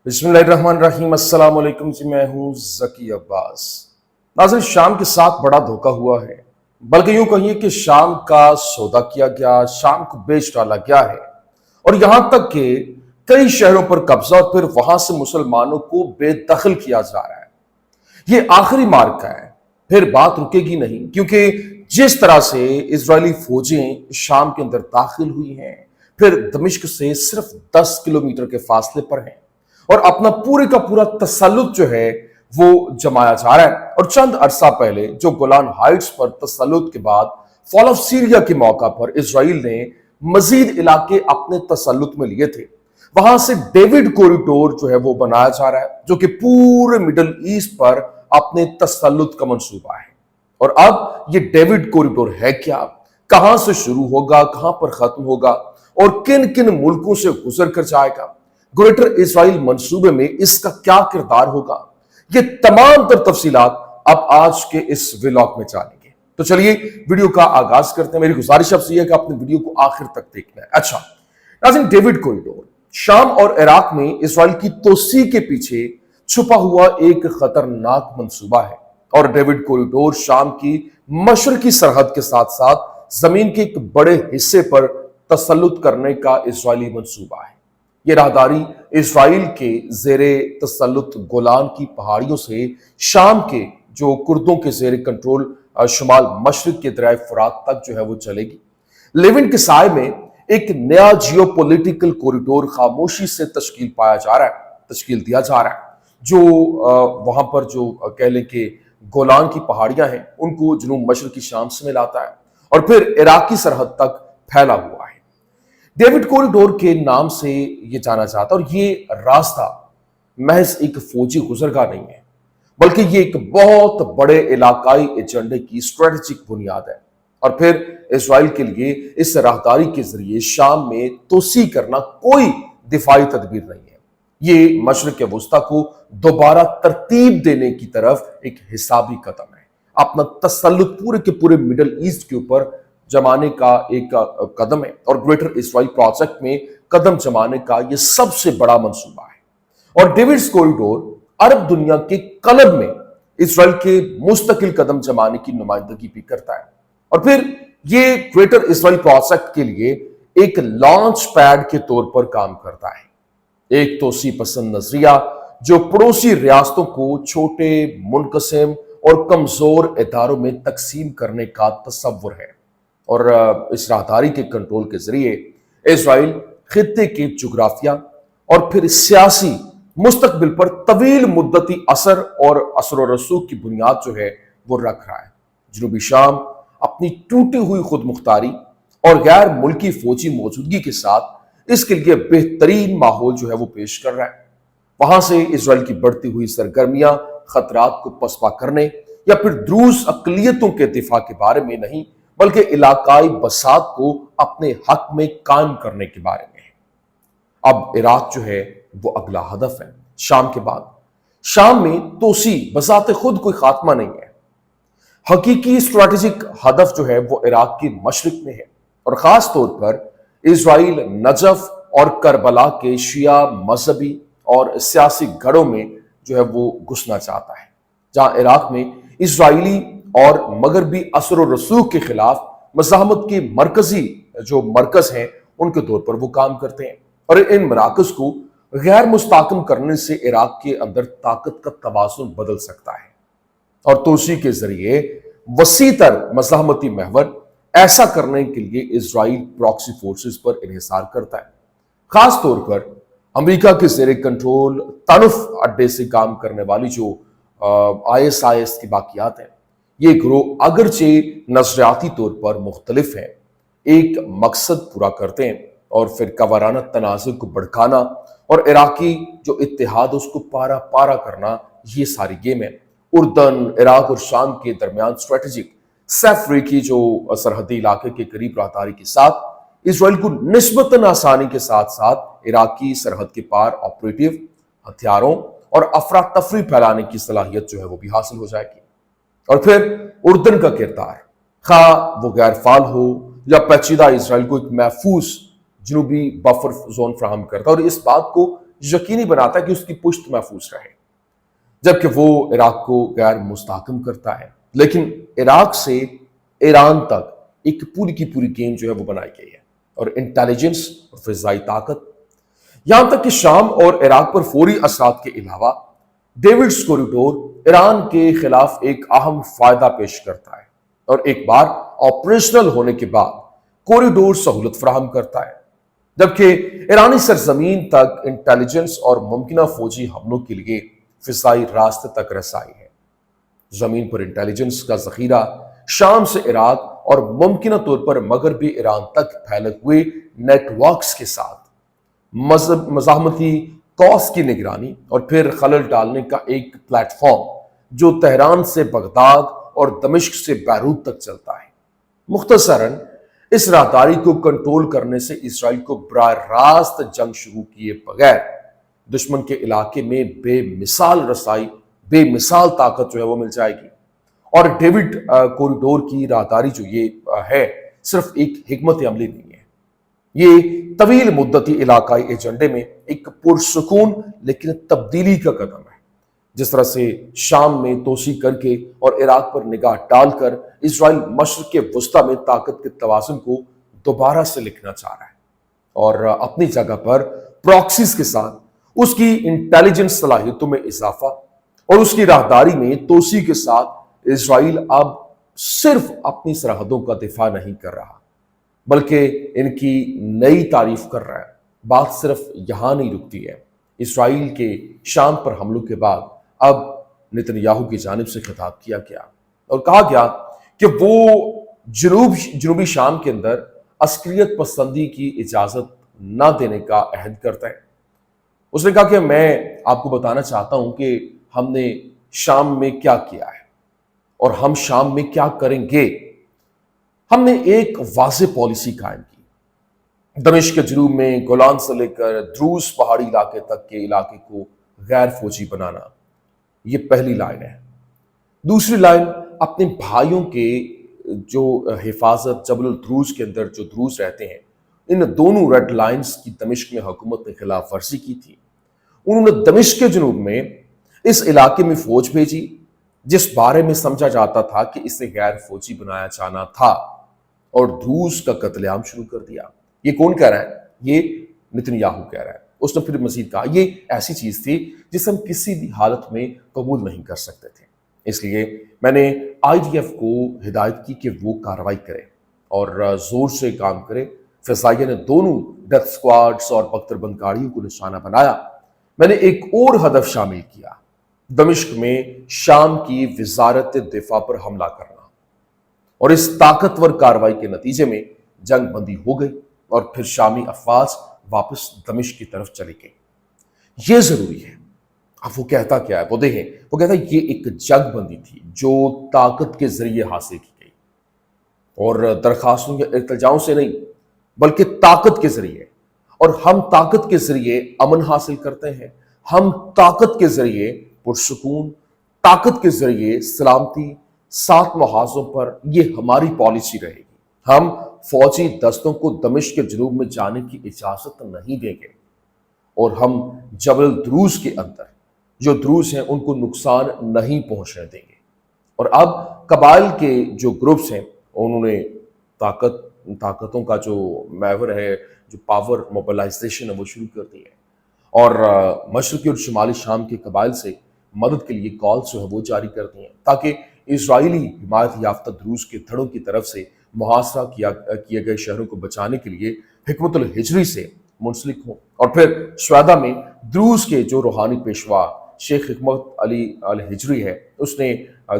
बिस्मिल्लाहिर्रहमानिर्रहीम। अस्सलाम वालेकुम जी, मैं हूँ ज़की अब्बास। नाज़रीन, शाम के साथ बड़ा धोखा हुआ है, बल्कि यूं कहिए कि शाम का सौदा किया गया, शाम को बेच डाला गया है। और यहां तक कि कई शहरों पर कब्जा और फिर वहां से मुसलमानों को बेदखल किया जा रहा है। ये आखिरी मार्का है, फिर बात रुकेगी नहीं, क्योंकि जिस तरह से इजरायली फौजें शाम के अंदर दाखिल हुई हैं, फिर दमिश्क से सिर्फ 10 किलोमीटर के फासले पर हैं और अपना पूरे का पूरा तसल्लुत जो है वो जमाया जा रहा है। और चंद अरसा पहले जो गोलान हाइट्स पर तसल्लुत के बाद फॉल ऑफ सीरिया के मौका पर इसराइल ने मजीद इलाके अपने तसल्लुत में लिए थे। वहां से डेविड कॉरिडोर जो है वो बनाया जा रहा है, जो कि पूरे मिडल ईस्ट पर अपने तसल्लुत का मंसूबा है। और अब ये डेविड कॉरिडोर है क्या, कहां से शुरू होगा, कहां पर खत्म होगा और किन किन मुल्कों से गुजर कर जाएगा, ग्रेटर इजराइल मंसूबे में इसका क्या किरदार होगा, ये तमाम तर तफसीलात अब आज के इस व्लॉग में जानेंगे। तो चलिए वीडियो का आगाज करते हैं। मेरी गुजारिश आपसे यह है कि आपने वीडियो को आखिर तक देखना है। अच्छा नाज़रीन, डेविड कॉरिडोर शाम और इराक में इजराइल की तोसी के पीछे छुपा हुआ एक खतरनाक मंसूबा है। और डेविड कॉरिडोर शाम की मशरकी सरहद के साथ साथ जमीन के एक बड़े हिस्से पर तसल्लुत करने का इजरायली मंसूबा है। यह राहदारी इजराइल के जेरे तसल्लुत गोलान की पहाड़ियों से शाम के जो कुर्दों के जेरे कंट्रोल शुमाल मशरक के दरिया फुरात तक जो है वो चलेगी। लेविन के साय में एक नया जियोपॉलिटिकल कॉरिडोर खामोशी से तश्कील दिया जा रहा है, जो वहां पर जो कह लें कि गोलान की पहाड़ियां हैं उनको जुनूब मशरकी शाम से मिलाता है और फिर इराकी सरहद तक फैला हुआ है। डेविड कॉरिडोर के नाम से ये जाना जाता है और ये रास्ता महज एक फौजी गुजरगाह नहीं है, बल्कि ये एक बहुत बड़े इलाकाई एजेंडे की स्ट्रेटेजिक बुनियाद है। और फिर इजराइल के लिए इस राहदारी के जरिए शाम में तोसी करना कोई दिफाई तदबीर नहीं है, ये मशरक वुस्ता को दोबारा तरतीब देने की तरफ एक हिसाबी कदम है। अपना तसल्लुत पूरे के पूरे मिडल ईस्ट के ऊपर जमाने का एक कदम है और ग्रेटर इजराइल प्रोजेक्ट में कदम जमाने का यह सबसे बड़ा मंसूबा है। और डेविड कॉरिडोर अरब दुनिया के कलब में इजराइल के मुस्तकिल कदम जमाने की नुमाइंदगी भी करता है। और फिर ये ग्रेटर इजराइल प्रोजेक्ट के लिए एक लॉन्च पैड के तौर पर काम करता है। एक तोसी पसंद नजरिया जो पड़ोसी रियासतों को छोटे, मुनकसिम और कमजोर इदारों में तकसीम करने का तस्वुर है। और इस राहदारी के कंट्रोल के जरिए इजराइल खित्ते के जुग्राफिया और फिर सियासी मुस्तकबिल पर तवील मुद्दती असर और असर व रसूख की बुनियाद जो है वो रख रहा है। जनूबी शाम अपनी टूटी हुई खुद मुख्तारी और गैर मुल्की फौजी मौजूदगी के साथ इसके लिए बेहतरीन माहौल जो है वो पेश कर रहा है। वहां से इजराइल की बढ़ती हुई सरगर्मियां खतरात को पसपा करने या फिर द्रूज अकलियतों के दिफा के बारे में नहीं, बल्कि इलाकाई बसात को अपने हक में कायम करने के बारे में है। अब इराक जो है वो अगला हदफ है। शाम के बाद शाम में तोसी बसाते खुद कोई खात्मा नहीं है। हकीकी स्ट्रेटेजिक हदफ जो है वो इराक के मशरिक में है और खास तौर पर इजराइल नजफ और करबला के शिया मजहबी और सियासी गढ़ों में जो है वो घुसना चाहता है, जहां इराक में इजरायली और मगरबी असर व रसूख के खिलाफ मज़ाहमत के मरकजी जो मरकज हैं उनके तौर पर वो काम करते हैं। और इन मराकज को गैर मुस्तकम करने से इराक के अंदर ताकत का तवाज़ुन बदल सकता है और तोसी के जरिए वसीतर मज़ाहमती महवर ऐसा करने के लिए इजराइल प्रॉक्सी फोर्सेस पर इन्हिसार करता है। खास तौर पर अमेरिका के जेरे कंट्रोल तनुफ अड्डे से काम करने वाली जो ISIS की बाकियात हैं, ये ग्रोह अगरचे नजरियाती तौर पर मुख्तलिफ हैं, एक मकसद पूरा करते हैं और फिर कवाराना तनाज़ुर को भड़काना और इराकी जो इत्तेहाद उसको पारा पारा करना, ये सारी गेम है। उर्दन, इराक और शाम के दरमियान स्ट्रेटेजिक सैफरी की जो सरहदी इलाके के करीब राहदारी के साथ इजराइल को निस्बतन आसानी के साथ साथ इराकी सरहद के पार ऑपरेटिव हथियारों और अफरा तफरी फैलाने की सलाहियत जो है वो भी हासिल हो जाएगी। और फिर उर्दन का किरदार, खा वो गैर फाल हो या पेचीदा, इजराइल को एक महफूज जनूबी बफर जोन फ्राहम करता है और इस बात को यकीनी बनाता है कि उसकी पुश्त महफूज रहे, जबकि वो इराक को गैर मुस्तहकम करता है। लेकिन इराक से ईरान तक एक पूरी की पूरी गेम जो है वो बनाई गई है, और इंटेलिजेंस और फिजाई ताकत, यहां तक कि शाम और इराक पर फौरी असरात के अलावा डेविड्स कॉरिडोर ईरान के खिलाफ एक अहम फायदा पेश करता है, और एक बार ऑपरेशनल होने के बाद कॉरिडोर सहूलत फराहम करता है, जबकि ईरानी सरजमीन तक इंटेलिजेंस और मुमकिन फौजी हमलों के लिए फिजाई रास्ते तक रसाई है। जमीन पर इंटेलिजेंस का जखीरा शाम से इराक और मुमकिन तौर पर मगरबी ईरान तक फैले हुए नेटवर्क्स के साथ मज़ाहमती कॉस की निगरानी और फिर खलल डालने का एक प्लेटफॉर्म जो तेहरान से बगदाद और दमिश्क से बैरूत तक चलता है। मुख्तसरन इस राहदारी को कंट्रोल करने से इसराइल को बराह रास्त जंग शुरू किए बगैर दुश्मन के इलाके में बेमिसाल रसाई, बेमिसाल ताकत जो है वो मिल जाएगी। और डेविड कॉरिडोर की राहदारी जो ये है, सिर्फ एक हिकमत अमली नहीं है, ये तवील मुद्दती इलाकाई एजेंडे में एक पुरसुकून लेकिन तब्दीली का कदम है। जिस तरह से शाम में तोसी करके और इराक पर निगाह डालकर इसराइल मशरिक वस्ता में ताकत के तवाज़ुन को दोबारा से लिखना चाह रहा है, और अपनी जगह पर प्रॉक्सीज के साथ उसकी इंटेलिजेंस सलाहियतों में इजाफा और उसकी राहदारी में तोसी के साथ इसराइल अब सिर्फ अपनी सरहदों का दिफा नहीं कर रहा, बल्कि इनकी नई तारीफ कर रहा है। बात सिर्फ यहां नहीं रुकती है। इसराइल के शाम पर हमलों के बाद अब नेतन्याहू की जानिब से खिताब किया गया और कहा गया कि वो जनूबी शाम के अंदर अस्करियत पसंदी की इजाजत ना देने का अहद करता है। उसने कहा कि मैं आपको बताना चाहता हूं कि हमने शाम में क्या किया है और हम शाम में क्या करेंगे। हमने एक वाज़ेह पॉलिसी कायम की, दमिश्क के जुनूब में गोलान से लेकर द्रूज पहाड़ी इलाके तक के इलाके को गैर फौजी बनाना, ये पहली लाइन है। दूसरी लाइन, अपने भाइयों के जो हिफाजत जबल द्रूज के अंदर जो द्रूज रहते हैं, इन दोनों रेड लाइंस की दमिश्क में हुकूमत ने खिलाफ वर्जी की थी। उन्होंने दमिश्क के जुनूब में इस इलाके में फौज भेजी जिस बारे में समझा जाता था कि इसे गैर फौजी बनाया जाना था, और द्रूज का कत्लेआम शुरू कर दिया। ये कौन कह रहा है? ये नेतन्याहू कह रहा है। उसने फिर मजीद कहा ये ऐसी चीज थी जिसे हम किसी भी हालत में कबूल नहीं कर सकते थे, इसलिए मैंने IDF को हिदायत की कि वो कार्रवाई करे और जोर से काम करे। फिजाइया ने दोनों डेथ स्क्वाड्स और बख्तरबंद गाड़ियों को निशाना बनाया। मैंने एक और हदफ शामिल किया, दमिश्क में शाम की वजारत दिफा पर हमला करना, और इस ताकतवर कार्रवाई के नतीजे में जंग बंदी हो गई और फिर शामी अफवाज वापस दमिश्क की तरफ चली गई। ये जरूरी है। अब वो कहता क्या है, वो देखें, वो कहता है ये एक जंग बंदी थी जो ताकत के जरिए हासिल की गई, और दरखास्तों या इल्तिजाओं से नहीं बल्कि ताकत के जरिए। और हम ताकत के जरिए अमन हासिल करते हैं, हम ताकत के जरिए पुरसुकून, ताकत के जरिए सलामती, सात मुहाजों पर ये हमारी पॉलिसी रहेगी। हम फौजी दस्तों को दमिश्क के जुनूब में जाने की इजाजत नहीं देंगे, और हम जबल द्रूज के अंदर जो द्रूज हैं उनको नुकसान नहीं पहुंचने देंगे। और अब कबाइल के जो ग्रुप्स हैं उन्होंने ताकतों का जो महवर है, जो पावर मोबिलाइजेशन है, वो शुरू कर दी है, और मशरकी और शुमाली शाम के कबाइल से मदद के लिए कॉल्स जो है वो जारी कर दी हैं, ताकि इजरायली हिमायत याफ्ता द्रूज के धड़ों की तरफ से मुहासरा किए गए शहरों को बचाने के लिए हिकमतुल हिजरी से मुंसलिक हों। और फिर स्वेदा में द्रूज के जो रूहानी पेशवा शेख हिकमत अली अल हिजरी है, उसने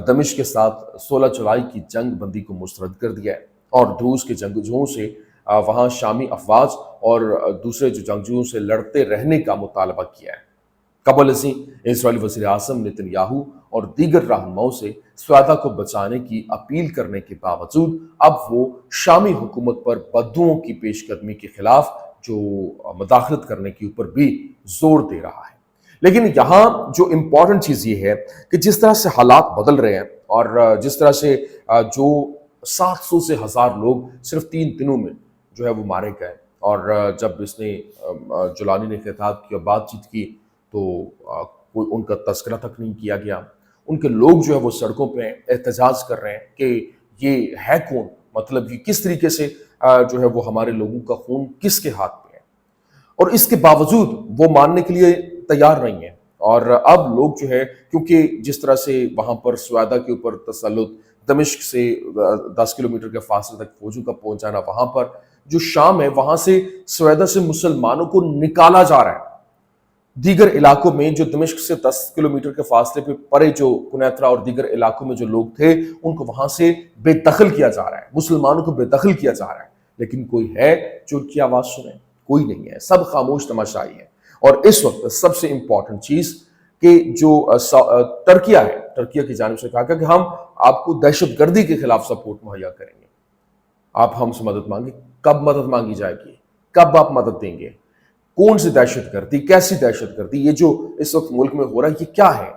दमिश्क के साथ 16 जुलाई की जंग बंदी को मुस्तरद कर दिया है, और द्रूज के जंगजुओं से वहाँ शामी अफवाज और दूसरे जो जंगजुओं से लड़ते रहने का मुतालबा किया है। कबल अज़ीं इजरायली वज़ीर आज़म नेतन्याहू और दीगर रहनुमाओं से स्वेदा को बचाने की अपील करने के बावजूद अब वो शामी हुकूमत पर बद्दुओं की पेशकदमी के खिलाफ जो मदाखलत करने के ऊपर भी जोर दे रहा है। लेकिन यहाँ जो इम्पोर्टेंट चीज़ ये है कि जिस तरह से हालात बदल रहे हैं और जिस तरह से जो 700 से 1000 लोग सिर्फ 3 दिनों में जो है वो मारे गए, اور جب اس نے جولانی نے خطاب کیا، بات چیت کی، تو کوئی ان کا تذکرہ تک نہیں کیا گیا۔ ان کے لوگ جو ہے وہ سڑکوں پہ احتجاج کر رہے ہیں کہ یہ ہے کون، مطلب یہ کس طریقے سے جو ہے وہ ہمارے لوگوں کا خون کس کے ہاتھ پہ ہے، اور اس کے باوجود وہ ماننے کے لیے تیار نہیں ہے۔ اور اب لوگ جو ہے، کیونکہ جس طرح سے وہاں پر سویدہ کے اوپر تسلط، دمشق سے 10 کلومیٹر کے فاصلے تک فوجوں کا پہنچ جانا، وہاں پر جو شام ہے وہاں سے سویدہ سے مسلمانوں کو نکالا جا رہا ہے۔ دیگر علاقوں میں جو دمشق سے 10 کلومیٹر کے فاصلے پہ پرے جو کنیترا اور دیگر علاقوں میں جو لوگ تھے، ان کو وہاں سے بے دخل کیا جا رہا ہے، مسلمانوں کو بے دخل کیا جا رہا ہے، لیکن کوئی ہے جو ان کی آواز سنے؟ کوئی نہیں ہے، سب خاموش تماشائی ہے۔ اور اس وقت سب سے امپورٹنٹ چیز کہ جو ترکیہ ہے، ترکیہ کی جانب سے کہا کہ ہم آپ کو دہشت گردی کے خلاف سپورٹ مہیا کریں گے، آپ ہم سے مدد مانگیں۔ کب مدد مانگی جائے گی؟ کب آپ مدد دیں گے؟ کون سی دہشت گردی، کیسی دہشت گردی؟ یہ جو اس وقت ملک میں ہو رہا ہے یہ کیا ہے؟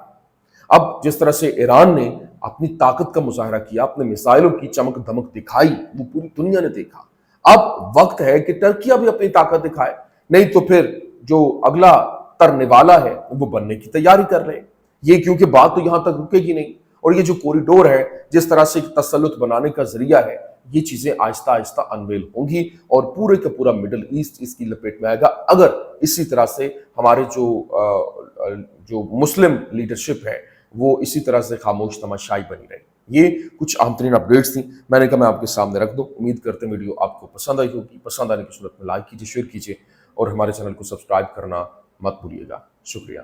اب جس طرح سے ایران نے اپنی طاقت کا مظاہرہ کیا، اپنے میزائلوں کی چمک دمک دکھائی، وہ پوری دنیا نے دیکھا۔ اب وقت ہے کہ ترکیہ بھی اپنی طاقت دکھائے، نہیں تو پھر جو اگلا ترنے والا ہے وہ بننے کی تیاری کر لے۔ یہ کیونکہ بات تو یہاں تک رکے گی نہیں، اور یہ جو کوریڈور ہے، جس طرح سے ایک تسلط بنانے کا ذریعہ ہے، یہ چیزیں آہستہ آہستہ انویل ہوں گی، اور پورے کا پورا مڈل ایسٹ اس کی لپیٹ میں آئے گا، اگر اسی طرح سے ہمارے جو مسلم لیڈرشپ ہے وہ اسی طرح سے خاموش تماشائی بنی رہے۔ یہ کچھ اہم ترین اپڈیٹس تھیں، میں نے کہا میں آپ کے سامنے رکھ دوں۔ امید کرتے ہیں ویڈیو آپ کو پسند آئی ہوگی، پسند آنے کی صورت میں لائک کیجیے، شیئر کیجیے، اور ہمارے چینل کو سبسکرائب کرنا مت بھولیے گا۔ شکریہ۔